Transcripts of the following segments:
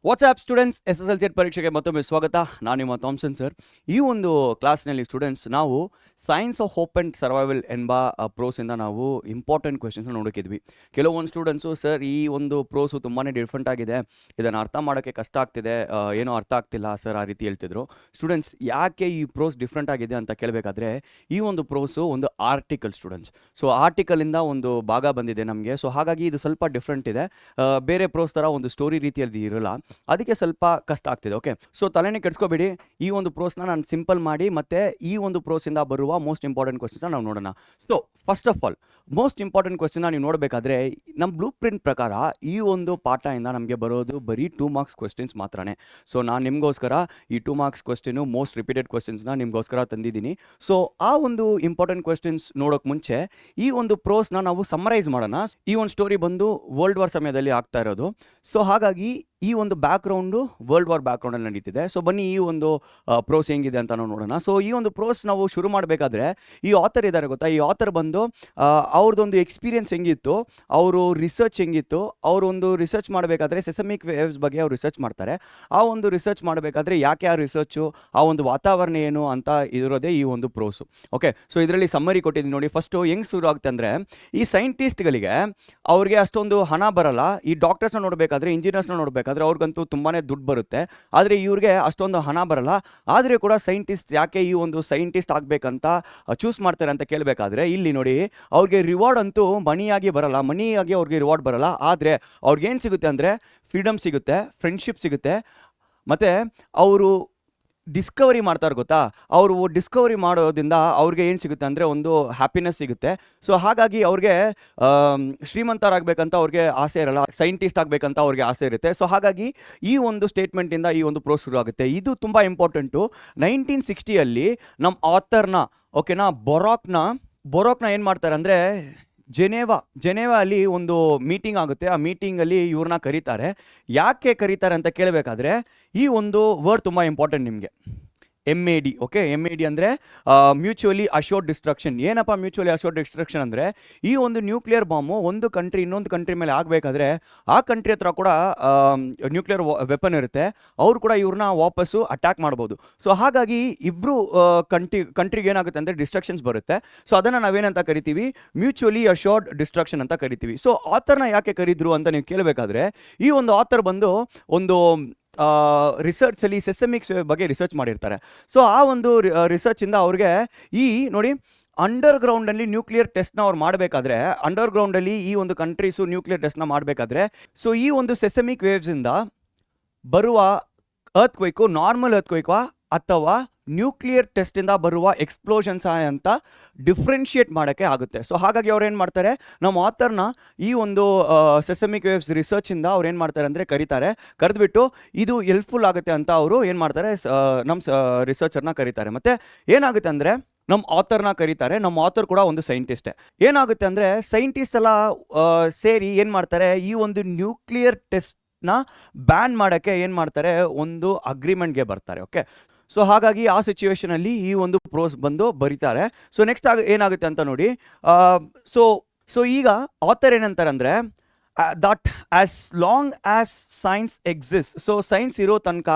WhatsApp students SSLC ಪರೀಕ್ಷೆಗೆ ಮತ್ತೊಮ್ಮೆ ಸ್ವಾಗತ. ನಾನು ನಿಮ್ಮ ಥಾಮ್ಸನ್ ಸರ್. ಈ ಒಂದು ಕ್ಲಾಸ್ನಲ್ಲಿ ಸ್ಟೂಡೆಂಟ್ಸ್ ನಾವು science of hope and survival ಎಂಬ ಪ್ರೋಸಿಂದ ನಾವು ಇಂಪಾರ್ಟೆಂಟ್ ಕ್ವೆಶನ್ಸ್ನ ನೋಡೋಕ್ಕಿದ್ವಿ. ಕೆಲವೊಂದು ಸ್ಟೂಡೆಂಟ್ಸು ಸರ್ ಈ ಒಂದು ಪ್ರೋಸು ತುಂಬಾ ಡಿಫ್ರೆಂಟ್ ಆಗಿದೆ, ಇದನ್ನು ಅರ್ಥ ಮಾಡೋಕ್ಕೆ ಕಷ್ಟ ಆಗ್ತಿದೆ, ಏನೋ ಅರ್ಥ ಆಗ್ತಿಲ್ಲ ಸರ್, ಆ ರೀತಿ ಹೇಳ್ತಿದ್ರು. ಸ್ಟೂಡೆಂಟ್ಸ್ ಯಾಕೆ ಈ ಪ್ರೋಸ್ ಡಿಫ್ರೆಂಟ್ ಆಗಿದೆ ಅಂತ ಕೇಳಬೇಕಾದ್ರೆ ಈ ಒಂದು ಪ್ರೋಸು ಒಂದು ಆರ್ಟಿಕಲ್ ಸ್ಟೂಡೆಂಟ್ಸ್. ಸೊ ಆರ್ಟಿಕಲಿಂದ ಒಂದು ಭಾಗ ಬಂದಿದೆ ನಮಗೆ. ಸೊ ಹಾಗಾಗಿ ಇದು ಸ್ವಲ್ಪ ಡಿಫ್ರೆಂಟ್ ಇದೆ, ಬೇರೆ ಪ್ರೋಸ್ ಥರ ಒಂದು ಸ್ಟೋರಿ ರೀತಿಯಲ್ಲಿ ಇರಲ್ಲ, ಅದಕ್ಕೆ ಸ್ವಲ್ಪ ಕಷ್ಟ ಆಗ್ತಿದೆ. ಓಕೆ, ಸೊ ತಲೆನೇ ಕೆಡ್ಸ್ಕೋಬೇಡಿ. ಈ ಒಂದು ಪ್ರೋಸ್ನ ನಾನು ಸಿಂಪಲ್ ಮಾಡಿ ಮತ್ತೆ ಈ ಒಂದು ಪ್ರೋಸಿಂದ ಬರುವ ಮೋಸ್ಟ್ ಇಂಪಾರ್ಟೆಂಟ್ ಕ್ವೆಶ್ಚನ್ಸ್ನ ನಾವು ನೋಡೋಣ. So first of all most important ಕ್ವೆಶ್ಚನ್ನ ನೀವು ನೋಡಬೇಕಾದ್ರೆ ನಮ್ಮ ಬ್ಲೂ ಪ್ರಿಂಟ್ ಪ್ರಕಾರ ಈ ಒಂದು ಪಾಠದಿಂದ ನಮಗೆ ಬರೋದು ಬರೀ 2 ಮಾರ್ಕ್ಸ್ ಕ್ವೆಶ್ಚನ್ಸ್ ಮಾತ್ರನೇ. ಸೊ ನಾನು ನಿಮಗೋಸ್ಕರ ಈ 2 ಮಾರ್ಕ್ಸ್ ಕ್ವೆಶ್ಚನು ಮೋಸ್ಟ್ ರಿಪೀಟೆಡ್ ಕ್ವೆಶ್ಚನ್ಸ್ನ ನಿಮಗೋಸ್ಕರ ತಂದಿದ್ದೀನಿ. ಸೊ ಆ ಒಂದು ಇಂಪಾರ್ಟೆಂಟ್ ಕ್ವೆಶ್ಚನ್ಸ್ ನೋಡೋಕೆ ಮುಂಚೆ ಈ ಒಂದು ಪ್ರೋಸ್ನ ನಾವು ಸಮ್ಮರೈಸ್ ಮಾಡೋಣ. ಈ ಒಂದು ಸ್ಟೋರಿ ಬಂದು ವರ್ಲ್ಡ್ ವಾರ್ ಸಮಯದಲ್ಲಿ ಆಗ್ತಾ ಇರೋದು. ಸೊ ಹಾಗಾಗಿ ಈ ಒಂದು ಬ್ಯಾಕ್ಗ್ರೌಂಡು ವರ್ಲ್ಡ್ ವಾರ್ ಬ್ಯಾಕ್ಗ್ರೌಂಡಲ್ಲಿ ನಡೀತಿದೆ. ಸೊ ಬನ್ನಿ ಈ ಒಂದು ಪ್ರೋಸ್ ಹೆಂಗಿದೆ ಅಂತ ನಾವು ನೋಡೋಣ. ಸೊ ಈ ಒಂದು ಪ್ರೋಸ್ ನಾವು ಶುರು ಮಾಡಬೇಕಾದ್ರೆ ಈ ಆಥರ್ ಇದ್ದಾರೆ ಗೊತ್ತಾ, ಈ ಆಥರ್ ಬಂದು ಅವ್ರದ್ದೊಂದು ಎಕ್ಸ್ಪೀರಿಯನ್ಸ್ ಹೆಂಗಿತ್ತು, ಅವರು ರಿಸರ್ಚ್ ಹೆಂಗಿತ್ತು, ಅವರು ಒಂದು ರಿಸರ್ಚ್ ಮಾಡಬೇಕಾದ್ರೆ ಸೆಸಮಿಕ್ ವೇವ್ಸ್ ಬಗ್ಗೆ ಅವ್ರು ರಿಸರ್ಚ್ ಮಾಡ್ತಾರೆ. ಆ ಒಂದು ರಿಸರ್ಚ್ ಮಾಡಬೇಕಾದ್ರೆ ಯಾಕೆ ಆ ರಿಸರ್ಚು, ಆ ಒಂದು ವಾತಾವರಣ ಏನು ಅಂತ ಇರೋದೇ ಈ ಒಂದು ಪ್ರೋಸು. ಓಕೆ, ಸೊ ಇದರಲ್ಲಿ ಸಮ್ಮರಿ ಕೊಟ್ಟಿದ್ದೀನಿ ನೋಡಿ. ಫಸ್ಟು ಹೆಂಗೆ ಶುರು ಆಗುತ್ತೆ ಅಂದರೆ, ಈ ಸೈಂಟಿಸ್ಟ್ಗಳಿಗೆ ಅವ್ರಿಗೆ ಅಷ್ಟೊಂದು ಹಣ ಬರಲ್ಲ. ಈ ಡಾಕ್ಟರ್ಸ್ನ ನೋಡಬೇಕಾದ್ರೆ, ಇಂಜಿನಿಯರ್ಸ್ನ ನೋಡಬೇಕಾದ್ರೆ ಅವ್ರಿಗಂತೂ ತುಂಬಾ ದುಡ್ಡು ಬರುತ್ತೆ, ಆದರೆ ಇವ್ರಿಗೆ ಅಷ್ಟೊಂದು ಹಣ ಬರಲ್ಲ. ಆದರೆ ಕೂಡ ಸೈಂಟಿಸ್ಟ್ ಯಾಕೆ ಈ ಒಂದು ಸೈಂಟಿಸ್ಟ್ ಆಗಬೇಕಂತ ಚೂಸ್ ಮಾಡ್ತಾರೆ ಅಂತ ಕೇಳಬೇಕಾದ್ರೆ ಇಲ್ಲಿ ನೋಡಿ, ಅವ್ರಿಗೆ ರಿವಾರ್ಡ್ ಅಂತೂ ಮನಿಯಾಗಿ ಬರಲ್ಲ, ಮನಿಯಾಗಿ ಅವ್ರಿಗೆ ರಿವಾರ್ಡ್ ಬರಲ್ಲ. ಆದರೆ ಅವ್ರಿಗೇನು ಸಿಗುತ್ತೆ ಅಂದರೆ ಫ್ರೀಡಮ್ ಸಿಗುತ್ತೆ, ಫ್ರೆಂಡ್ಶಿಪ್ ಸಿಗುತ್ತೆ, ಮತ್ತು ಅವರು ಡಿಸ್ಕವರಿ ಮಾಡ್ತಾರೆ ಗೊತ್ತಾ, ಅವರು ಡಿಸ್ಕವರಿ ಮಾಡೋದ್ರಿಂದ ಅವ್ರಿಗೆ ಏನು ಸಿಗುತ್ತೆ ಅಂದರೆ ಒಂದು ಹ್ಯಾಪಿನೆಸ್ ಸಿಗುತ್ತೆ. ಸೊ ಹಾಗಾಗಿ ಅವ್ರಿಗೆ ಶ್ರೀಮಂತರಾಗಬೇಕಂತ ಅವ್ರಿಗೆ ಆಸೆ ಇರಲ್ಲ, ಸೈಂಟಿಸ್ಟ್ ಆಗಬೇಕಂತ ಅವ್ರಿಗೆ ಆಸೆ ಇರುತ್ತೆ. ಸೊ ಹಾಗಾಗಿ ಈ ಒಂದು ಸ್ಟೇಟ್ಮೆಂಟಿಂದ ಈ ಒಂದು ಪ್ರೋಸ್ ಶುರು ಆಗುತ್ತೆ. ಇದು ತುಂಬ ಇಂಪಾರ್ಟೆಂಟು. 1960 ನಮ್ಮ ಆಥರ್ನ, ಓಕೆನಾ, ಬೊರಾಕ್ನ ಏನು ಮಾಡ್ತಾರೆ ಅಂದರೆ ಜೆನೇವಾ ಅಲ್ಲಿ ಒಂದು ಮೀಟಿಂಗ್ ಆಗುತ್ತೆ. ಆ ಮೀಟಿಂಗಲ್ಲಿ ಇವ್ರನ್ನ ಕರೀತಾರೆ. ಯಾಕೆ ಕರೀತಾರೆ ಅಂತ ಕೇಳಬೇಕಾದ್ರೆ ಈ ಒಂದು ವರ್ಡ್ ತುಂಬ ಇಂಪಾರ್ಟೆಂಟ್ ನಿಮಗೆ, MAD. ಓಕೆ, MAD ಅಂದರೆ ಮ್ಯೂಚುವಲಿ ಅಶ್ಯೂರ್ಡ್ ಡಿಸ್ಟ್ರಕ್ಷನ್. ಏನಪ್ಪ ಮ್ಯೂಚುವಲಿ ಅಶ್ಯೂರ್ಡ್ ಡಿಸ್ಟ್ರಕ್ಷನ್ ಅಂದರೆ, ಈ ಒಂದು ನ್ಯೂಕ್ಲಿಯರ್ ಬಾಂಬು ಒಂದು ಕಂಟ್ರಿ ಇನ್ನೊಂದು ಕಂಟ್ರಿ ಮೇಲೆ ಆಗಬೇಕಾದ್ರೆ ಆ ಕಂಟ್ರಿ ಹತ್ರ ಕೂಡ ನ್ಯೂಕ್ಲಿಯರ್ ವೆಪನ್ ಇರುತ್ತೆ, ಅವರು ಕೂಡ ಇವ್ರನ್ನ ವಾಪಸ್ಸು ಅಟ್ಯಾಕ್ ಮಾಡ್ಬೋದು. ಸೊ ಹಾಗಾಗಿ ಇಬ್ಬರು ಕಂಟ್ರಿಗೆ ಏನಾಗುತ್ತೆ ಅಂದರೆ ಡಿಸ್ಟ್ರಕ್ಷನ್ಸ್ ಬರುತ್ತೆ. ಸೊ ಅದನ್ನು ನಾವೇನಂತ ಕರಿತೀವಿ, ಮ್ಯೂಚುವಲಿ ಅಶ್ಯೂರ್ಡ್ ಡಿಸ್ಟ್ರಕ್ಷನ್ ಅಂತ ಕರಿತೀವಿ. ಸೊ ಆಥರ್ನ ಯಾಕೆ ಕರೀದ್ರು ಅಂತ ನೀವು ಕೇಳಬೇಕಾದ್ರೆ, ಈ ಒಂದು ಆಥರ್ ಬಂದು ಒಂದು ರಿಸರ್ಚಲ್ಲಿ ಸೆಸಮಿಕ್ಸ್ ಬಗ್ಗೆ ರಿಸರ್ಚ್ ಮಾಡಿರ್ತಾರೆ. ಸೊ ಆ ಒಂದು ರಿಸರ್ಚಿಂದ ಅವ್ರಿಗೆ ಈ ನೋಡಿ ಅಂಡರ್ಗ್ರೌಂಡಲ್ಲಿ ನ್ಯೂಕ್ಲಿಯರ್ ಟೆಸ್ಟ್ನ ಅವ್ರು ಮಾಡಬೇಕಾದ್ರೆ, ಅಂಡರ್ಗ್ರೌಂಡಲ್ಲಿ ಈ ಒಂದು ಕಂಟ್ರೀಸು ನ್ಯೂಕ್ಲಿಯರ್ ಟೆಸ್ಟ್ನ ಮಾಡಬೇಕಾದ್ರೆ, ಸೊ ಈ ಒಂದು ಸೆಸಮಿಕ್ ವೇವ್ಸಿಂದ ಬರುವ ಅರ್ತ್ಕ್ವೇಕು ನಾರ್ಮಲ್ ಅರ್ತ್ಕ್ವೇಕಾ ಅಥವಾ ನ್ಯೂಕ್ಲಿಯರ್ ಟೆಸ್ಟಿಂದ ಬರುವ ಎಕ್ಸ್ಪ್ಲೋಷನ್ಸ್ ಅಂತ ಡಿಫ್ರೆನ್ಷಿಯೇಟ್ ಮಾಡೋಕ್ಕೆ ಆಗುತ್ತೆ. ಸೊ ಹಾಗಾಗಿ ಅವ್ರು ಏನು ಮಾಡ್ತಾರೆ, ನಮ್ಮ ಆಥರ್ನ ಈ ಒಂದು ಸೆಸಮಿಕ್ ವೇವ್ಸ್ ರಿಸರ್ಚಿಂದ ಅವ್ರು ಏನು ಮಾಡ್ತಾರೆ ಅಂದರೆ ಕರೆದುಬಿಟ್ಟು ಇದು ಹೆಲ್ಪ್ಫುಲ್ ಆಗುತ್ತೆ ಅಂತ ಅವರು ಏನು ಮಾಡ್ತಾರೆ, ನಮ್ಮ ರಿಸರ್ಚರ್ನ ಕರೀತಾರೆ. ಮತ್ತು ಏನಾಗುತ್ತೆ ಅಂದರೆ ನಮ್ಮ ಆಥರ್ನ ಕರೀತಾರೆ. ನಮ್ಮ ಆಥರ್ ಕೂಡ ಒಂದು ಸೈಂಟಿಸ್ಟೇ. ಏನಾಗುತ್ತೆ ಅಂದರೆ ಸೈಂಟಿಸ್ಟ್ ಎಲ್ಲ ಸೇರಿ ಏನು ಮಾಡ್ತಾರೆ, ಈ ಒಂದು ನ್ಯೂಕ್ಲಿಯರ್ ಟೆಸ್ಟ್ನ ಬ್ಯಾನ್ ಮಾಡೋಕ್ಕೆ ಏನು ಮಾಡ್ತಾರೆ, ಒಂದು ಅಗ್ರಿಮೆಂಟ್ಗೆ ಬರ್ತಾರೆ. ಓಕೆ, ಸೊ ಹಾಗಾಗಿ ಆ ಸಿಚುವೇಷನಲ್ಲಿ ಈ ಒಂದು ಪ್ರೋಸ್ ಬಂದು ಬರೀತಾರೆ. ಸೊ ನೆಕ್ಸ್ಟ್ ಏನಾಗುತ್ತೆ ಅಂತ ನೋಡಿ. ಸೊ ಈಗ ಆಥರ್ ಏನಂತಾರೆ ಅಂದರೆ, that as long as science exist, so science ಇರೋ ತನಕ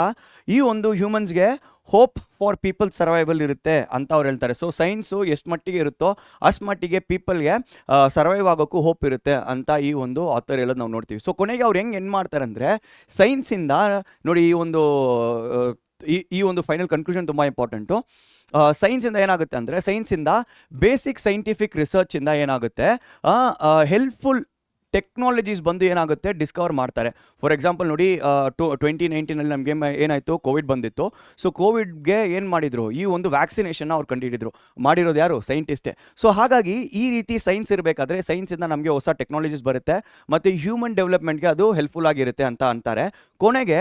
ಈ ಒಂದು ಹ್ಯೂಮನ್ಸ್ಗೆ ಹೋಪ್ ಫಾರ್ ಪೀಪಲ್ ಸರ್ವೈವಲ್ ಇರುತ್ತೆ ಅಂತ ಅವ್ರು ಹೇಳ್ತಾರೆ. ಸೊ ಸೈನ್ಸು ಎಷ್ಟು ಮಟ್ಟಿಗೆ ಇರುತ್ತೋ ಅಷ್ಟು ಮಟ್ಟಿಗೆ ಪೀಪಲ್ಗೆ ಸರ್ವೈವ್ ಆಗೋಕ್ಕೂ ಹೋಪ್ ಇರುತ್ತೆ ಅಂತ ಈ ಒಂದು ಆಥರ್ ಹೇಳೋದು ನಾವು ನೋಡ್ತೀವಿ. ಸೊ ಕೊನೆಗೆ ಅವ್ರು ಹೆಂಗೆ ಏನು ಮಾಡ್ತಾರೆ ಅಂದರೆ, ಸೈನ್ಸಿಂದ ನೋಡಿ ಈ ಒಂದು ಫೈನಲ್ ಕನ್ಕ್ಲೂಷನ್ ತುಂಬ ಇಂಪಾರ್ಟೆಂಟು. ಸೈನ್ಸಿಂದ ಏನಾಗುತ್ತೆ ಅಂದರೆ, ಸೈನ್ಸಿಂದ ಬೇಸಿಕ್ ಸೈಂಟಿಫಿಕ್ ರಿಸರ್ಚಿಂದ ಏನಾಗುತ್ತೆ, ಹೆಲ್ಪ್ಫುಲ್ ಟೆಕ್ನಾಲಜೀಸ್ ಬಂದು ಏನಾಗುತ್ತೆ ಡಿಸ್ಕವರ್ ಮಾಡ್ತಾರೆ. ಫಾರ್ ಎಕ್ಸಾಂಪಲ್ ನೋಡಿ, 2019 ನಮಗೆ ಏನಾಯಿತು, ಕೋವಿಡ್ ಬಂದಿತ್ತು. ಸೊ ಕೋವಿಡ್ಗೆ ಏನು ಮಾಡಿದರು, ಈ ಒಂದು ವ್ಯಾಕ್ಸಿನೇಷನ್ನ ಅವ್ರು ಕಂಡುಹಿಡಿದ್ರು, ಮಾಡಿರೋದು ಯಾರು, ಸೈಂಟಿಸ್ಟೇ. ಸೊ ಹಾಗಾಗಿ ಈ ರೀತಿ ಸೈನ್ಸ್ ಇರಬೇಕಾದ್ರೆ ಸೈನ್ಸಿಂದ ನಮಗೆ ಹೊಸ ಟೆಕ್ನಾಲಜೀಸ್ ಬರುತ್ತೆ ಮತ್ತು ಹ್ಯೂಮನ್ ಡೆವಲಪ್ಮೆಂಟ್ಗೆ ಅದು ಹೆಲ್ಪ್ಫುಲ್ ಆಗಿರುತ್ತೆ ಅಂತ ಅಂತಾರೆ. ಕೊನೆಗೆ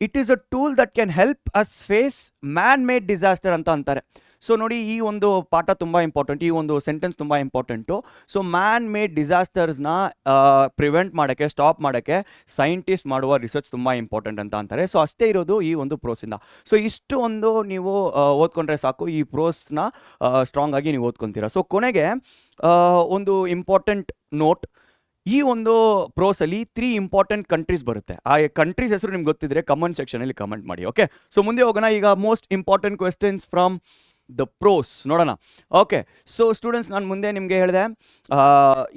it is a tool that can help us face man made disaster ಅಂತ ಅಂತಾರೆ. ಸೊ ನೋಡಿ, ಈ ಒಂದು ಪಾಠ ತುಂಬ ಇಂಪಾರ್ಟೆಂಟ್, ಈ ಒಂದು ಸೆಂಟೆನ್ಸ್ ತುಂಬ ಇಂಪಾರ್ಟೆಂಟು. ಸೊ ಮ್ಯಾನ್ ಮೇಡ್ ಡಿಸಾಸ್ಟರ್ಸ್ನ ಪ್ರಿವೆಂಟ್ ಮಾಡೋಕ್ಕೆ, ಸ್ಟಾಪ್ ಮಾಡೋಕ್ಕೆ ಸೈಂಟಿಸ್ಟ್ ಮಾಡುವ ರಿಸರ್ಚ್ ತುಂಬ ಇಂಪಾರ್ಟೆಂಟ್ ಅಂತ ಅಂತಾರೆ. ಸೊ ಅಷ್ಟೇ ಇರೋದು ಈ ಒಂದು ಪ್ರೋಸಿಂದ. ಸೊ ಇಷ್ಟು ಒಂದು ನೀವು ಓದ್ಕೊಂಡ್ರೆ ಸಾಕು, ಈ ಪ್ರೋಸ್ನ ಸ್ಟ್ರಾಂಗ್ ಆಗಿ ನೀವು ಓದ್ಕೊತೀರಾ. ಸೊ ಕೊನೆಗೆ ಒಂದು ಇಂಪಾರ್ಟೆಂಟ್ ನೋಟ್, ಈ ಒಂದು ಪ್ರೋಸಲ್ಲಿ 3 ಇಂಪಾರ್ಟೆಂಟ್ ಕಂಟ್ರೀಸ್ ಬರುತ್ತೆ. ಆ ಕಂಟ್ರೀಸ್ ಹೆಸರು ನಿಮ್ಗೆ ಗೊತ್ತಿದ್ರೆ ಕಮೆಂಟ್ ಸೆಕ್ಷನಲ್ಲಿ ಕಮೆಂಟ್ ಮಾಡಿ. ಓಕೆ, ಸೊ ಮುಂದೆ ಹೋಗೋಣ. ಈಗ most important questions from the prose ನೋಡೋಣ. ಓಕೆ, ಸೊ ಸ್ಟೂಡೆಂಟ್ಸ್, ನಾನು ಮುಂದೆ ನಿಮಗೆ ಹೇಳಿದೆ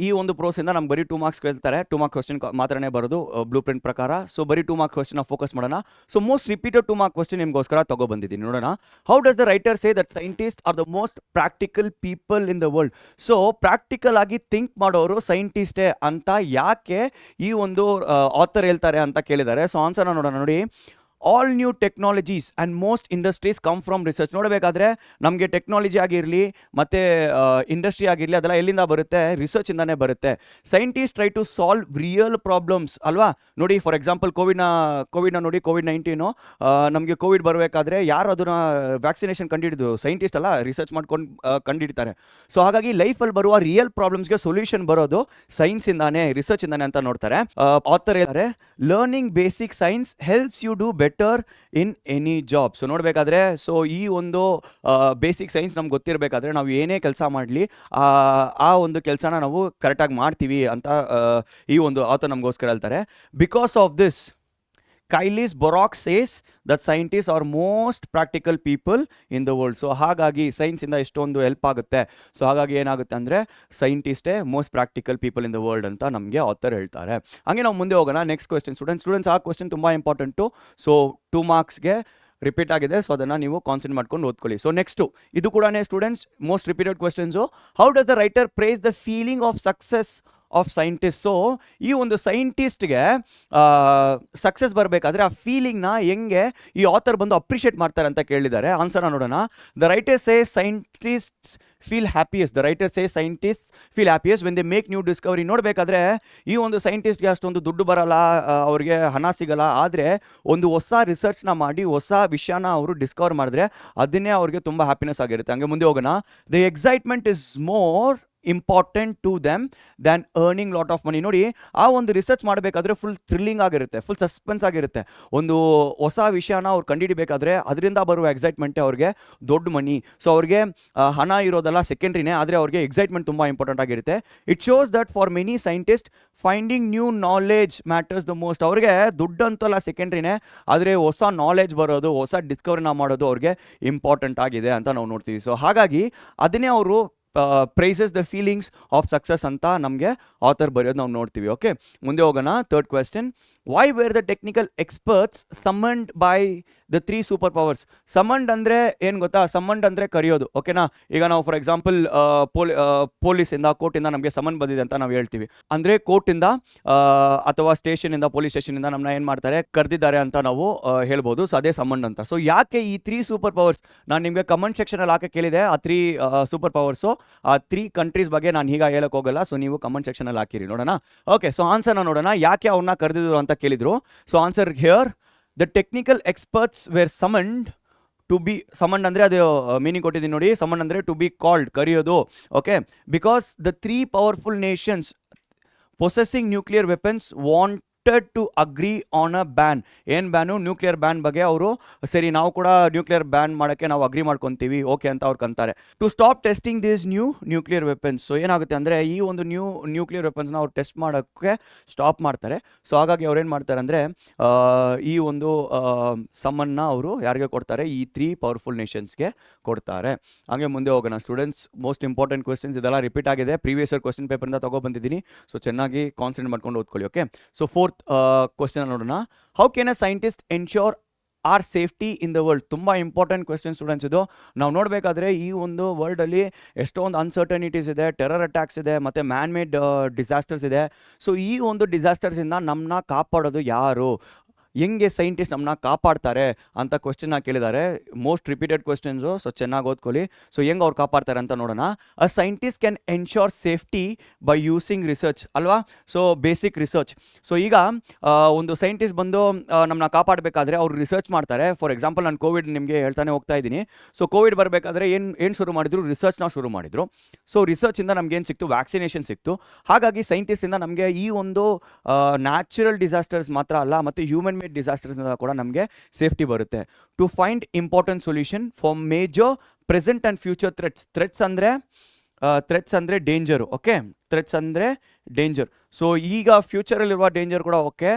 ಈ ಒಂದು ಪ್ರೋಸಿಂದ ನಮ್ಗೆ ಬರೀ 2 ಮಾರ್ಕ್ಸ್ ಕೇಳ್ತಾರೆ. 2 ಮಾರ್ಕ್ ಕ್ವೆಶ್ಚನ್ ಮಾತ್ರನೇ ಬರೋದು ಬ್ಲೂ ಪ್ರಿಂಟ್ ಪ್ರಕಾರ. ಸೊ ಬರೀ 2 ಮಾರ್ಕ್ ಕ್ವೆಶ್ಚನ್ ಫೋಕಸ್ ಮಾಡೋಣ. So most repeated 2 mark question ನಿಮಗೋಸ್ಕರ ತಗೊಬಂದಿದ್ದೀನಿ. ನೋಡೋಣ. How does the writer say that scientist are the most practical people in the world? So practical ಆಗಿ think ಮಾಡೋರು ಸೈಂಟಿಸ್ಟೇ ಅಂತ ಯಾಕೆ ಈ ಒಂದು ಆಥರ್ ಹೇಳ್ತಾರೆ ಅಂತ ಕೇಳಿದ್ದಾರೆ. ಸೊ ಆನ್ಸರ್ನ ನೋಡೋಣ. ನೋಡಿ, all new technologies and most industries come from research. ನೋಡಬೇಕಾದ್ರೆ ನಮಗೆ ಟೆಕ್ನಾಲಜಿ ಆಗಿರಲಿ ಮತ್ತು ಇಂಡಸ್ಟ್ರಿ ಆಗಿರಲಿ ಅದೆಲ್ಲ ಎಲ್ಲಿಂದ ಬರುತ್ತೆ? ರಿಸರ್ಚಿಂದನೇ ಬರುತ್ತೆ. Scientist try to solve real problems ಅಲ್ವಾ. ನೋಡಿ, ಫಾರ್ ಎಕ್ಸಾಂಪಲ್ ಕೋವಿಡ್ನ ನೋಡಿ, ಕೋವಿಡ್-19 ನಮಗೆ ಕೋವಿಡ್ ಬರಬೇಕಾದ್ರೆ ಯಾರು ಅದನ್ನು ವ್ಯಾಕ್ಸಿನೇಷನ್ ಕಂಡುಹಿಡಿದು? ಸೈಂಟಿಸ್ಟ್ ಅಲ್ಲ, ರಿಸರ್ಚ್ ಮಾಡ್ಕೊಂಡು ಕಂಡುಹಿಡಿತಾರೆ. ಸೊ ಹಾಗಾಗಿ ಲೈಫಲ್ಲಿ ಬರುವ ರಿಯಲ್ ಪ್ರಾಬ್ಲಮ್ಸ್ಗೆ ಸೊಲ್ಯೂಷನ್ ಬರೋದು ಸೈನ್ಸಿಂದಾನೇ, ರಿಸರ್ಚಿಂದಾನೆ ಅಂತ ನೋಡ್ತಾರೆ. ಆಥರ್ ಹೇಳ್ತಾರೆ, learning basic science helps you do better in any job. So ನೋಡಬೇಕಾದ್ರೆ, ಸೊ ಈ ಒಂದು ಬೇಸಿಕ್ ಸೈನ್ಸ್ ನಮ್ಗೆ ಗೊತ್ತಿರಬೇಕಾದ್ರೆ ನಾವು ಏನೇ ಕೆಲಸ ಮಾಡಲಿ ಆ ಒಂದು ಕೆಲಸನ ನಾವು ಕರೆಕ್ಟಾಗಿ ಮಾಡ್ತೀವಿ ಅಂತ ಈ ಒಂದು ಆಥರ್ ನಮಗೋಸ್ಕರ ಹೇಳ್ತಾರೆ. ಬಿಕಾಸ್ ಆಫ್ ದಿಸ್ ಕೈಲಿಸ್ ಬೊರಾಕ್ says that scientist are most practical people in the world. So ಹಾಗಾಗಿ ಸೈನ್ಸಿಂದ ಎಷ್ಟೊಂದು ಹೆಲ್ಪ್ ಆಗುತ್ತೆ. ಸೊ ಹಾಗಾಗಿ ಏನಾಗುತ್ತೆ ಅಂದರೆ ಸೈಂಟಿಸ್ಟೇ most practical people in the world ಅಂತ ನಮಗೆ ಆಥರ್ ಹೇಳ್ತಾರೆ. ಹಾಗೆ ನಾವು ಮುಂದೆ ಹೋಗೋಣ. ನೆಕ್ಸ್ಟ್ ಕ್ವೆಶ್ಚನ್ ಸ್ಟೂಡೆಂಟ್ಸ್, ಆ ಕ್ವೆಶ್ಚನ್ ತುಂಬ ಇಂಪಾರ್ಟೆಂಟು. ಸೊ 2 ಮಾರ್ಕ್ಸ್ಗೆ ರಿಪೀಟ್ ಆಗಿದೆ. ಸೊ ಅದನ್ನು ನೀವು ಕಾನ್ಸಂಟ್ರೇಟ್ ಮಾಡ್ಕೊಂಡು ಓದ್ಕೊಳ್ಳಿ. ಸೊ ನೆಕ್ಸ್ಟು ಇದು ಕೂಡ students most repeated ಕ್ವೆಶ್ಚನ್ಸು. How does the writer praise the feeling of success of scientist? So ಈ ಒಂದು ಸೈಂಟಿಸ್ಟ್ಗೆ ಸಕ್ಸಸ್ ಬರಬೇಕಾದ್ರೆ ಆ ಫೀಲಿಂಗ್ನ ಹೆಂಗೆ ಈ ಆಥರ್ ಬಂದು ಅಪ್ರಿಷಿಯೇಟ್ ಮಾಡ್ತಾರೆ ಅಂತ ಕೇಳಿದ್ದಾರೆ. ಆನ್ಸರ್ನ ನೋಡೋಣ. The writer say scientists feel happiest. The writer say scientist feel happiest when they make new Discovery. ನೋಡಬೇಕಾದ್ರೆ ಈ ಒಂದು ಸೈಂಟಿಸ್ಟ್ಗೆ ಅಷ್ಟೊಂದು ದುಡ್ಡು ಬರಲ್ಲ, ಅವ್ರಿಗೆ ಹಣ ಸಿಗಲ್ಲ. ಆದರೆ ಒಂದು ಹೊಸ ರಿಸರ್ಚ್ನ ಮಾಡಿ ಹೊಸ ವಿಷಯನ ಅವರು ಡಿಸ್ಕವರ್ ಮಾಡಿದ್ರೆ ಅದನ್ನೇ ಅವ್ರಿಗೆ ತುಂಬ ಹ್ಯಾಪಿನೆಸ್ ಆಗಿರುತ್ತೆ. ಹಂಗೆ ಮುಂದೆ ಹೋಗೋಣ. The excitement is more important to them than earning lot of money. ನೋಡಿ, ಆ ಒಂದು ರಿಸರ್ಚ್ ಮಾಡಬೇಕಾದ್ರೆ ಫುಲ್ ಥ್ರಿಲ್ಲಿಂಗ್ ಆಗಿರುತ್ತೆ, ಫುಲ್ ಸಸ್ಪೆನ್ಸ್ ಆಗಿರುತ್ತೆ. ಒಂದು ಹೊಸ ವಿಷಯನ ಅವ್ರು ಕಂಡುಹಿಡಿಬೇಕಾದ್ರೆ ಅದರಿಂದ ಬರುವ ಎಕ್ಸೈಟ್ಮೆಂಟೇ ಅವ್ರಿಗೆ ದೊಡ್ಡ ಮನಿ. ಸೊ ಅವ್ರಿಗೆ ಹಣ ಇರೋದೆಲ್ಲ ಸೆಕೆಂಡ್ರಿನೇ, ಆದರೆ ಅವ್ರಿಗೆ ಎಕ್ಸೈಟ್ಮೆಂಟ್ ತುಂಬ ಇಂಪಾರ್ಟೆಂಟ್ ಆಗಿರುತ್ತೆ. It shows that for many scientist finding new knowledge matters the most. ಅವ್ರಿಗೆ ದುಡ್ಡಂತಲ್ಲ ಸೆಕೆಂಡ್ರಿನೇ, ಆದರೆ ಹೊಸ ನಾಲೆಜ್ ಬರೋದು, ಹೊಸ ಡಿಸ್ಕವರಿನ ಮಾಡೋದು ಅವ್ರಿಗೆ ಇಂಪಾರ್ಟೆಂಟ್ ಆಗಿದೆ ಅಂತ ನಾವು ನೋಡ್ತೀವಿ. ಸೊ ಹಾಗಾಗಿ ಅದನ್ನೇ ಅವರು praises the feelings of success ಅಂತ ನಮಗೆ ಆಥರ್ ಬರೆಯೋದು ನಾವು ನೋಡ್ತೀವಿ. ಓಕೆ, ಮುಂದೆ ಹೋಗೋಣ. Third question, why were the technical experts summoned by the 3 super powers? Summoned ಅಂದರೆ ಏನು ಗೊತ್ತಾ? ಸಮನ್ಡ್ ಅಂದರೆ ಕರೆಯೋದು. ಓಕೆನಾ? ಈಗ ನಾವು ಫಾರ್ ಎಕ್ಸಾಂಪಲ್ ಪೊಲೀಸಿಂದ, ಕೋರ್ಟಿಂದ ನಮಗೆ ಸಮನ್ ಬಂದಿದೆ ಅಂತ ನಾವು ಹೇಳ್ತೀವಿ. ಅಂದರೆ ಕೋರ್ಟಿಂದ ಅಥವಾ ಸ್ಟೇಷನಿಂದ, ಪೊಲೀಸ್ ಸ್ಟೇಷನಿಂದ ನಮ್ಮನ್ನ ಏನು ಮಾಡ್ತಾರೆ, ಕರೆದಿದ್ದಾರೆ ಅಂತ ನಾವು ಹೇಳ್ಬೋದು. ಸೊ ಅದೇ ಸಮನ್ಡ್ ಅಂತ. ಸೊ ಯಾಕೆ ಈ 3 ಸೂಪರ್ ಪವರ್ಸ್? ನಾನು ನಿಮಗೆ ಕಮೆಂಟ್ ಸೆಕ್ಷನಲ್ಲಿ ಹಾಕಿ ಕೇಳಿದೆ ಆ 3 ಸೂಪರ್ ಪವರ್ಸು, ಆ 3 ಕಂಟ್ರೀಸ್ ಬಗ್ಗೆ ನಾನು ಈಗ ಹೇಳಕ್ಕೆ ಹೋಗಲ್ಲ. ಸೊ ನೀವು ಕಮೆಂಟ್ ಸೆಕ್ಷನಲ್ಲಿ ಹಾಕಿರಿ, ನೋಡೋಣ. ಓಕೆ, ಸೊ ಆನ್ಸರ್ನ ನೋಡೋಣ. ಯಾಕೆ ಅವ್ರನ್ನ ಕರೆದಿದ್ರು ಅಂತ ಕೇಳಿದ್ರು. So answer here, the technical experts were summoned to be. Summoned ಅಂದರೆ ಅದು ಮೀನಿಂಗ್ ಕೊಟ್ಟಿದ್ದೀನಿ ನೋಡಿ. ಸಮನ್ಡ್ ಅಂದರೆ ಟು ಬಿ ಕಾಲ್ಡ್, ಕರೆಯೋದು. Okay, because the 3 powerful nations possessing nuclear weapons want to agree on a ban. ಏನು ಬ್ಯಾನು? ನ್ಯೂಕ್ಲಿಯರ್ ಬ್ಯಾನ್ ಬಗ್ಗೆ ಅವರು ಸರಿ ನಾವು ಕೂಡ ನ್ಯೂಕ್ಲಿಯರ್ ಬ್ಯಾನ್ ಮಾಡೋಕ್ಕೆ ನಾವು ಅಗ್ರಿ ಮಾಡ್ಕೊತೀವಿ ಓಕೆ ಅಂತ ಅವ್ರು ಕಂತಾರೆ. To stop testing this nuclear weapons. So ಏನಾಗುತ್ತೆ ಅಂದರೆ ಈ ಒಂದು ನ್ಯೂಕ್ಲಿಯರ್ ವೆಪನ್ಸ್ನ ಅವ್ರು ಟೆಸ್ಟ್ ಮಾಡೋಕ್ಕೆ ಸ್ಟಾಪ್ ಮಾಡ್ತಾರೆ. ಸೊ ಹಾಗಾಗಿ ಅವ್ರು ಏನು ಮಾಡ್ತಾರೆ ಅಂದರೆ ಈ ಒಂದು ಸಮನ್ನ ಅವರು ಯಾರಿಗೆ ಕೊಡ್ತಾರೆ? ಈ 3 ಪವರ್ಫುಲ್ ನೇಷನ್ಸ್ಗೆ ಕೊಡ್ತಾರೆ. ಹಾಗೆ ಮುಂದೆ ಹೋಗೋಣ ಸ್ಟೂಡೆಂಟ್ಸ್. ಮೋಸ್ಟ್ ಇಂಪಾರ್ಟೆಂಟ್ ಕ್ವೆಶ್ಚನ್ಸ್ ಇದೆಲ್ಲ ರಿಪೀಟ್ ಆಗಿದೆ. ಪ್ರೀವಿಯಸ್ ಇಯರ್ ಕ್ವೆಶ್ಚನ್ ಪೇಪರಿಂದ ತೊಗೊಬಂದಿದ್ದೀನಿ. ಸೊ ಚೆನ್ನಾಗಿ ಕಾನ್ಸಂಟ್ರೇಟ್ ಮಾಡ್ಕೊಂಡು ಓದ್ಕೊಳ್ಳಿ. ಓಕೆ, ಸೊ ಫೋರ್ತ್ ಕ್ವೆಶ್ಚನ್ ನೋಡೋಣ. How can a scientist ensure our safety in the world? ತುಂಬ ಇಂಪಾರ್ಟೆಂಟ್ ಕ್ವೆಶ್ಚನ್ ಸ್ಟೂಡೆಂಟ್ಸ್ ಇದು. ನಾವು ನೋಡಬೇಕಾದ್ರೆ ಈ ಒಂದು ವರ್ಲ್ಡಲ್ಲಿ ಎಷ್ಟೊಂದು ಅನ್ಸರ್ಟನಿಟೀಸ್ ಇದೆ, ಟೆರರ್ ಅಟ್ಯಾಕ್ಸ್ ಇದೆ, ಮತ್ತು ಮ್ಯಾನ್ ಮೇಡ್ ಡಿಸಾಸ್ಟರ್ಸ್ ಇದೆ. ಸೊ ಈ ಒಂದು ಡಿಸಾಸ್ಟರ್ಸಿಂದ ನಮ್ಮನ್ನ ಕಾಪಾಡೋದು ಯಾರು? ಹೆಂಗೆ ಸೈಂಟಿಸ್ಟ್ ನಮ್ಮನ್ನ ಕಾಪಾಡ್ತಾರೆ ಅಂತ ಕ್ವೆಶ್ಚನ್ನ ಕೇಳಿದ್ದಾರೆ. Most repeated ಕ್ವೆಶ್ಚನ್ಸು. ಸೊ ಚೆನ್ನಾಗಿ ಓದ್ಕೊಳ್ಳಿ. ಸೊ ಹೆಂಗೆ ಅವ್ರು ಕಾಪಾಡ್ತಾರೆ ಅಂತ ನೋಡೋಣ. A scientist can ensure safety by using research ಅಲ್ವಾ. So basic research. ಸೊ ಈಗ ಒಂದು ಸೈಂಟಿಸ್ಟ್ ಬಂದು ನಮ್ಮನ್ನ ಕಾಪಾಡಬೇಕಾದ್ರೆ ಅವ್ರು ರಿಸರ್ಚ್ ಮಾಡ್ತಾರೆ. ಫಾರ್ ಎಕ್ಸಾಂಪಲ್ ನಾನು ಕೋವಿಡ್ ನಿಮಗೆ ಹೇಳ್ತಾನೆ ಹೋಗ್ತಾ ಇದ್ದೀನಿ. ಸೊ ಕೋವಿಡ್ ಬರಬೇಕಾದ್ರೆ ಏನು ಶುರು ಮಾಡಿದ್ರು? ರಿಸರ್ಚ್ನ ಶುರು ಮಾಡಿದರು. ಸೊ ರಿಸರ್ಚಿಂದ ನಮಗೇನು ಸಿಕ್ತು? ವ್ಯಾಕ್ಸಿನೇಷನ್ ಸಿಕ್ತು. ಹಾಗಾಗಿ ಸೈಂಟಿಸ್ಟಿಂದ ನಮಗೆ ಈ ಒಂದು ನ್ಯಾಚುರಲ್ ಡಿಸಾಸ್ಟರ್ಸ್ ಮಾತ್ರ ಅಲ್ಲ, ಮತ್ತು ಹ್ಯೂಮನ್ ಮೇಡ್ ಡಿಸಾಸ್ಟರ್ಸ್ನ ಕೂಡ ನಮಗೆ ಸೇಫ್ಟಿ ಬರುತ್ತೆ. To find important solution for major present and future threats. Threats ಅಂದರೆ ಥ್ರೆಟ್ಸ್ ಅಂದರೆ ಡೇಂಜರು. ಓಕೆ, ಥ್ರೆಟ್ಸ್ ಅಂದರೆ ಡೇಂಜರ್. ಸೊ ಈಗ ಫ್ಯೂಚರಲ್ಲಿರುವ ಡೇಂಜರ್ ಕೂಡ ಓಕೆ,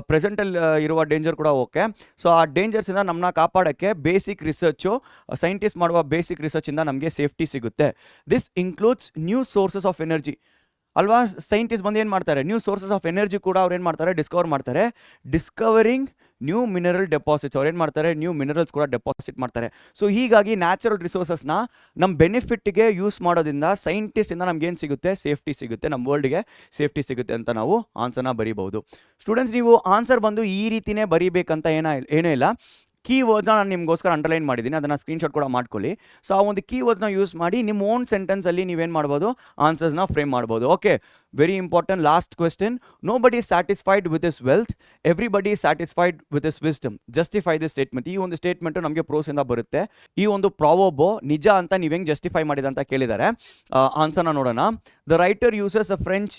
ಪ್ರೆಸೆಂಟಲ್ಲಿ ಇರುವ ಡೇಂಜರ್ ಕೂಡ ಓಕೆ. ಸೊ ಆ ಡೇಂಜರ್ಸಿಂದ ನಮ್ಮನ್ನ ಕಾಪಾಡೋಕ್ಕೆ ಬೇಸಿಕ್ ರಿಸರ್ಚು, ಸೈಂಟಿಸ್ಟ್ ಮಾಡುವ ಬೇಸಿಕ್ ರಿಸರ್ಚಿಂದ ನಮಗೆ ಸೇಫ್ಟಿ ಸಿಗುತ್ತೆ. This includes new sources of energy ಅಲ್ವಾ. ಸೈಂಟಿಸ್ಟ್ ಬಂದು ಏನು ಮಾಡ್ತಾರೆ, ನ್ಯೂ ಸೋರ್ಸಸ್ ಆಫ್ ಎನರ್ಜಿ ಕೂಡ ಅವ್ರು ಏನು ಮಾಡ್ತಾರೆ, ಡಿಸ್ಕವರ್ ಮಾಡ್ತಾರೆ. ಡಿಸ್ಕವರಿಂಗ್ ನ್ಯೂ ಮಿನರಲ್ ಡೆಪಾಸಿಟ್ಸ್, ಅವ್ರು ಏನು ಮಾಡ್ತಾರೆ, ನ್ಯೂ ಮಿನರಲ್ಸ್ ಕೂಡ ಡೆಪಾಸಿಟ್ ಮಾಡ್ತಾರೆ. ಸೊ ಹೀಗಾಗಿ ನ್ಯಾಚುರಲ್ ರಿಸೋರ್ಸಸ್ನ ನಮ್ಮ ಬೆನಿಫಿಟ್ಗೆ ಯೂಸ್ ಮಾಡೋದ್ರಿಂದ ಸೈಂಟಿಸ್ಟಿಂದ ನಮ್ಗೇನು ಸಿಗುತ್ತೆ, ಸೇಫ್ಟಿ ಸಿಗುತ್ತೆ, ನಮ್ಮ ವರ್ಲ್ಡ್ಗೆ ಸೇಫ್ಟಿ ಸಿಗುತ್ತೆ ಅಂತ ನಾವು ಆನ್ಸರ್ನ ಬರೀಬಹುದು. ಸ್ಟೂಡೆಂಟ್ಸ್, ನೀವು ಆನ್ಸರ್ ಬಂದು ಈ ರೀತಿಯೇ ಬರೀಬೇಕಂತ ಏನೂ ಇಲ್ಲ. ಕೀವರ್ಡ್ಸ್ನ ನಾನು ನಿಮಗೋಸ್ಕರ ಅಂಡರ್ಲೈನ್ ಮಾಡಿದ್ದೀನಿ, ಅದನ್ನು ಸ್ಕ್ರೀನ್ಶಾಟ್ ಕೂಡ ಮಾಡ್ಕೊಳ್ಳಿ. ಸೊ ಆ ಒಂದು ಕೀವರ್ಡ್ಸ್ನ ಯೂಸ್ ಮಾಡಿ ನಿಮ್ಮ ಓನ್ ಸೆಂಟೆನ್ಸಲ್ಲಿ ನೀವೇನು ಮಾಡ್ಬೋದು, ಆನ್ಸರ್ಸ್ನ ಫ್ರೇಮ್ ಮಾಡ್ಬೋದು. Okay, very important last question. Nobody is satisfied with his wealth, everybody is satisfied with his wisdom. Justify this statement. ಈ ಒಂದು ಸ್ಟೇಟ್ಮೆಂಟು ನಮಗೆ ಪ್ರೋಸಿಂದ ಬರುತ್ತೆ. ಈ ಒಂದು ಪ್ರಾವರ್ಬ್ ನಿಜ ಅಂತ ನೀವು ಹೆಂಗೆ ಜಸ್ಟಿಫೈ ಮಾಡಿದೆ ಅಂತ ಕೇಳಿದ್ದಾರೆ. ಆನ್ಸರ್ನ ನೋಡೋಣ. The writer uses a French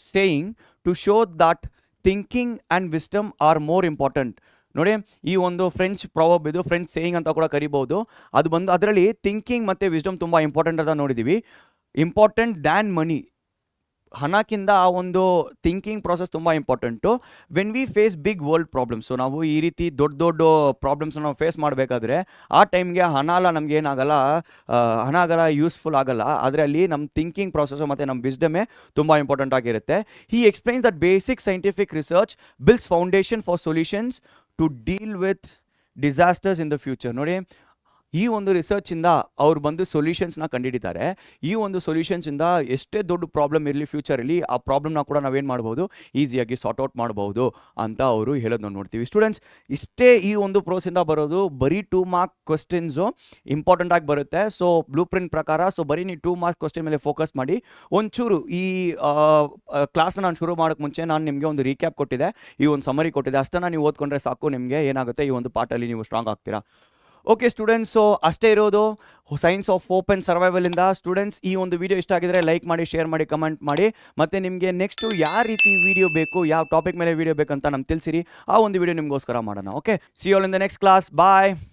saying to show that thinking and wisdom are more important. ನೋಡಿ, ಈ ಒಂದು ಫ್ರೆಂಚ್ ಪ್ರಾವರ್ಬ್ ಇದು ಫ್ರೆಂಚ್ ಸೇಯಿಂಗ್ ಅಂತ ಕೂಡ ಕರಿಬಹುದು. ಅದು ಬಂದು ಅದರಲ್ಲಿ ಥಿಂಕಿಂಗ್ ಮತ್ತು ವಿಸ್ಡಮ್ ತುಂಬ ಇಂಪಾರ್ಟೆಂಟ್ ಅಂತ ನೋಡಿದ್ದೀವಿ. ಇಂಪಾರ್ಟೆಂಟ್ ದ್ಯಾನ್ ಮನಿ, ಹಣಕ್ಕಿಂತ ಆ ಒಂದು ಥಿಂಕಿಂಗ್ ಪ್ರಾಸೆಸ್ ತುಂಬ important. When we face big world problems, so ನಾವು ಈ ರೀತಿ ದೊಡ್ಡ ದೊಡ್ಡ ಪ್ರಾಬ್ಲಮ್ಸ್ನ ನಾವು ಫೇಸ್ ಮಾಡಬೇಕಾದ್ರೆ ಆ ಟೈಮ್ಗೆ ಹಣ ಆಗಲ್ಲ ಯೂಸ್ಫುಲ್ ಆಗಲ್ಲ. ಆದರೆ ಅಲ್ಲಿ ನಮ್ಮ ಥಿಂಕಿಂಗ್ ಪ್ರಾಸೆಸ್ಸು ಮತ್ತು ನಮ್ಮ ವಿಸ್ಡಮೇ ತುಂಬ ಇಂಪಾರ್ಟೆಂಟ್ ಆಗಿರುತ್ತೆ. He explains that basic scientific research builds foundation for solutions to deal with disasters in the future. ನೋಡಿ, ಈ ಒಂದು ರಿಸರ್ಚಿಂದ ಅವ್ರು ಬಂದು ಸೊಲ್ಯೂಷನ್ಸ್ನ ಕಂಡುಹಿಡಿತಾರೆ. ಈ ಒಂದು ಸೊಲ್ಯೂಷನ್ಸಿಂದ ಎಷ್ಟೇ ದೊಡ್ಡ ಪ್ರಾಬ್ಲಮ್ ಇರಲಿ ಫ್ಯೂಚರಲ್ಲಿ, ಆ ಪ್ರಾಬ್ಲಮ್ನ ಕೂಡ ನಾವೇನು ಮಾಡ್ಬೋದು, ಈಸಿಯಾಗಿ ಸಾರ್ಟ್ ಔಟ್ ಮಾಡ್ಬೋದು ಅಂತ ಅವರು ಹೇಳೋದು ನಾವು ನೋಡ್ತೀವಿ. ಸ್ಟೂಡೆಂಟ್ಸ್, ಇಷ್ಟೇ ಈ ಒಂದು ಪ್ರೋಸಿಂದ ಬರೋದು. ಬರೀ 2 ಮಾರ್ಕ್ ಕ್ವಶನ್ಸು ಇಂಪಾರ್ಟೆಂಟ್ ಆಗಿ ಬರುತ್ತೆ. ಸೊ ಬ್ಲೂ ಪ್ರಿಂಟ್ ಪ್ರಕಾರ ಬರೀ ನೀವು 2 ಮಾರ್ಕ್ಸ್ ಕ್ವಶನ್ ಮೇಲೆ ಫೋಕಸ್ ಮಾಡಿ. ಒಂಚೂರು ಈ ಕ್ಲಾಸ್ನ ನಾನು ಶುರು ಮಾಡೋಕ್ಕೆ ಮುಂಚೆ ನಾನು ನಿಮಗೆ ಒಂದು ರೀಕ್ಯಾಪ್ ಕೊಟ್ಟಿದ್ದೆ, ಈ ಒಂದು ಸಮರಿ ಕೊಟ್ಟಿದ್ದೆ. ಅಷ್ಟನ್ನು ನೀವು ಓದ್ಕೊಂಡ್ರೆ ಸಾಕು, ನಿಮಗೆ ಏನಾಗುತ್ತೆ, ಈ ಒಂದು ಪಾಠಲ್ಲಿ ನೀವು ಸ್ಟ್ರಾಂಗ್ ಆಗ್ತೀರಾ. ಓಕೆ ಸ್ಟೂಡೆಂಟ್ಸ್, ಸೊ ಅಷ್ಟೇ ಇರೋದು ಸೈನ್ಸ್ ಆಫ್ ಹೋಪ್ ಆ್ಯಂಡ್ ಸರ್ವೈವಲಿಂದ. ಸ್ಟೂಡೆಂಟ್ಸ್, ಈ ಒಂದು ವಿಡಿಯೋ ಇಷ್ಟ ಆಗಿದ್ರೆ ಲೈಕ್ ಮಾಡಿ, ಶೇರ್ ಮಾಡಿ, ಕಮೆಂಟ್ ಮಾಡಿ. ಮತ್ತು ನಿಮಗೆ ನೆಕ್ಸ್ಟು ಯಾವ ರೀತಿ ವಿಡಿಯೋ ಬೇಕು, ಯಾವ ಟಾಪಿಕ್ ಮೇಲೆ ವಿಡಿಯೋ ಬೇಕಂತ ನಮ್ಗೆ ತಿಳಿಸಿರಿ. ಆ ಒಂದು ವಿಡಿಯೋ ನಿಮಗೋಸ್ಕರ ಮಾಡೋಣ. Okay, see you all in the next class. Bye.